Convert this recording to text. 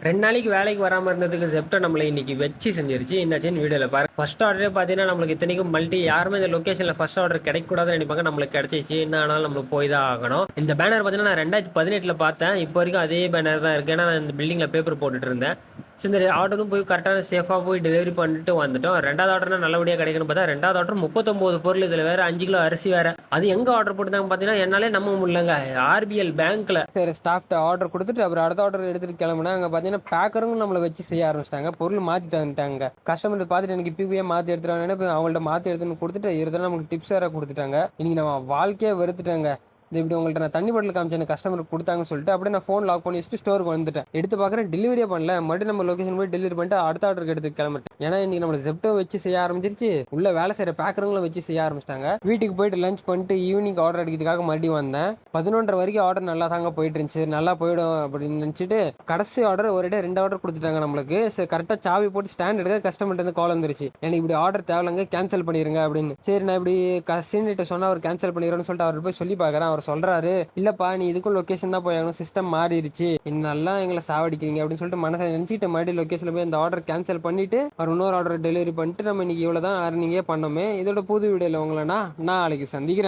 2 நாளைக்கு வேலைக்கு வராம இருந்ததுக்கு Zepto நம்மள இன்னைக்கு வச்சு செஞ்சிருச்சு. என்னாச்சுன்னு வீடியோல பாருங்க. ஃபர்ஸ்ட் ஆர்டரே பார்த்தீங்கன்னா, நம்மளுக்கு இத்தனைக்கும் யாருமே இந்த லொகேஷன்ல ஃபர்ஸ்ட் ஆர்டர் கிடைக்கக்கூடாதுன்னு நெனைப்பாங்க. நம்மளுக்கு கிடைச்சிருச்சு. என்ன ஆனாலும் நம்மளுக்கு போய் தான் ஆகணும். இந்த பேனர் பார்த்தீங்கன்னா, நான் 2018ல பார்த்தேன். இப்போ வரைக்கும் அதே பேனர் தான் இருக்கு. ஏன்னா, நான் இந்த பில்டிங்ல பேப்பர் போட்டுட்டு இருந்தேன். சரி இந்த ஆர்டரும் போய் கரெக்டான சேஃபா போய் டெலிவரி பண்ணிட்டு வந்துட்டோம். 2வது ஆர்டர்னா நல்லபடியா கிடைக்கும்னு பார்த்தா 2வது ஆர்டர் 39 பொருள். இதுல வேற 5 கிலோ அரிசி வேற. அது எங்க ஆர்டர் போட்டுருந்தாங்க பார்த்தீங்கன்னா, என்னாலே நம்ப முடியலங்க. ஆர்பிஎல் பேங்க்ல. சரி ஸ்டாஃப்ட்ட ஆர்டர் குடுத்துட்டு அப்புறம் அடுத்த ஆர்டர் எடுத்துட்டு கிளம்புனா, அங்க பார்த்தீங்கன்னா பேக்கரும் நம்மள வச்சு செய்ய ஆரம்பிச்சிட்டாங்க. பொருள் மாத்தி தந்துட்டாங்க. கஸ்டமர் பார்த்துட்டு எனக்கு இப்பவே மாத்தி எடுத்துட்டு வாங்கன்னு போய் அவங்கள்ட்ட மாத்தி எடுத்துன்னு குடுத்துட்டு, இருந்தாலும் நமக்கு டிப்ஸ் வேற குடுத்துட்டாங்க. இன்னைக்கு நம்ம வாழ்க்கையே வெறுத்துட்டேங்க. இது இப்படி உங்கள்ட்ட நான் தண்ணி பாட்டில் காமிச்சேன் கஸ்டமருக்கு கொடுத்தாங்கன்னு சொல்லிட்டு அப்படியே நான் ஃபோன் லாக் பண்ணி வச்சுட்டு ஸ்டோருக்கு வந்துட்டேன். எடுத்து பார்க்குறேன் டெலிவரியே பண்ணல. மறுபடியும் நம்ம லொகேஷன் போய் டெலிவரி பண்ணிட்டு அடுத்த ஆர்டருக்கு எடுத்து கிளம்பிட்டேன். ஏன்னா இன்னைக்கு நம்மள Zepto வச்சு செய்ய ஆரம்பிச்சிருச்சு. உள்ள வேலை செய்யற பேக்கருங்களும் வச்சு செய்ய ஆரம்பிச்சிட்டாங்க. வீட்டுக்கு போயிட்டு லஞ்ச் பண்ணிட்டு ஈவினிங் ஆர்டர் அடிக்கிறதுக்காக மறுபடியும் வந்தேன். 11:30 வரைக்கும் ஆர்டர் நல்லா தாங்க போயிட்டு இருந்துச்சு. நல்லா போயிடும் அப்படின்னு நினச்சிட்டு கடைசி ஆர்டர் ஒரு டே 2 ஆர்டர் கொடுத்துட்டாங்க நம்மளுக்கு. சரி கரெக்டாக சாவி போட்டு ஸ்டாண்ட் எடுக்க கஸ்டமர்ட்ட இருந்து கால் வந்துருச்சு. எனக்கு இப்படி ஆர்டர் தேவையில்லைங்க கேன்சல் பண்ணிருங்க அப்படின்னு. சரி நான் இப்படி சீனிட்ட சொன்னா அவர் கேன்சல் பண்ணிடுறேன்னு சொல்லிட்டு அவர் போய் சொல்லி பார்க்குறேன். அவர் சொல்றாரு, இல்லப்பா நீ இதுக்கும் லொகேஷன் தான் போய் ஆகணும், சிஸ்டம் மாறிடுச்சு, இன்னெல்லாம் எங்களை சாவடிக்கிறீங்க அப்படின்னு சொல்லிட்டு மனசை நினைச்சிட்டு மறுபடியும் லொகேஷன்ல போய் அந்த ஆர்டர் கேன்சல் பண்ணிட்டு அவர் இன்னொரு ஆர்டர் டெலிவரி பண்ணிட்டு நம்ம இன்னைக்கு இவ்வளவுதான் அர்னிங்கே பண்ணோமே. இதோட புது வீடியோல உங்களை நான் நாளைக்கு சந்திக்கிறேன்.